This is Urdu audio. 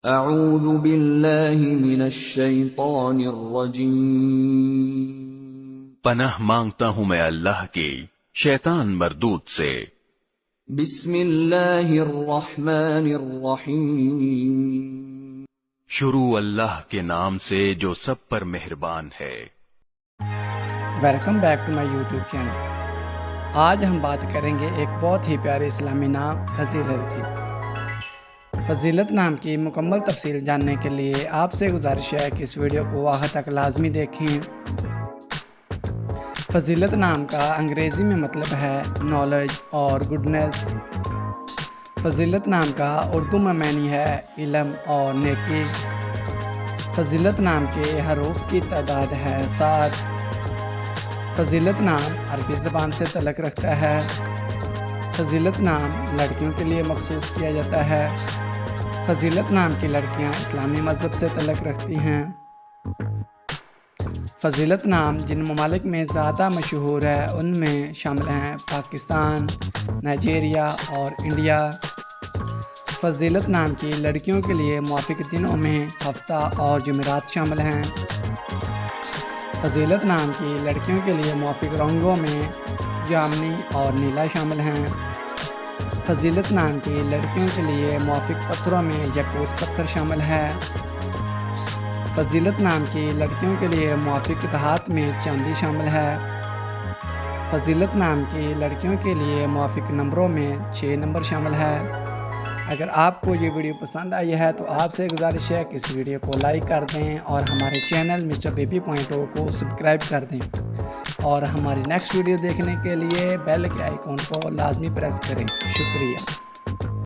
اعوذ باللہ من الشیطان الرجیم، پناہ مانگتا ہوں میں اللہ کی شیطان مردود سے۔ بسم اللہ الرحمن الرحیم، شروع اللہ کے نام سے جو سب پر مہربان ہے۔ Welcome back to my YouTube channel. آج ہم بات کریں گے ایک بہت ہی پیارے اسلامی نام فضیلت کی۔ فضیلت نام کی مکمل تفصیل جاننے کے لیے آپ سے گزارش ہے کہ اس ویڈیو کو آخر تک لازمی دیکھیں۔ فضیلت نام کا انگریزی میں مطلب ہے نالج اور گڈنس۔ فضیلت نام کا اردو میں معنی ہے علم اور نیکی۔ فضیلت نام کے حروف کی تعداد ہے 7۔ فضیلت نام عربی زبان سے تعلق رکھتا ہے۔ فضیلت نام لڑکیوں کے لیے مخصوص کیا جاتا ہے۔ فضیلت نام کی لڑکیاں اسلامی مذہب سے تعلق رکھتی ہیں۔ فضیلت نام جن ممالک میں زیادہ مشہور ہے ان میں شامل ہیں پاکستان، نائجیریا اور انڈیا۔ فضیلت نام کی لڑکیوں کے لیے موافق دنوں میں ہفتہ اور جمعرات شامل ہیں۔ فضیلت نام کی لڑکیوں کے لیے موافق رنگوں میں جامنی اور نیلا شامل ہیں۔ فضیلت نام کی لڑکیوں کے لیے موافق پتھروں میں یاقوت پتھر شامل ہے۔ فضیلت نام کی لڑکیوں کے لیے موافق دھات میں چاندی شامل ہے۔ فضیلت نام کی لڑکیوں کے لیے موافق نمبروں میں 6 نمبر شامل ہے۔ اگر آپ کو یہ ویڈیو پسند آئی ہے تو آپ سے گزارش ہے کہ اس ویڈیو کو لائک کر دیں اور ہمارے چینل مسٹر بیبی پوائنٹ کو سبسکرائب کر دیں، اور ہماری نیکسٹ ویڈیو دیکھنے کے لیے بیل کے آئیکن کو لازمی پریس کریں۔ شکریہ۔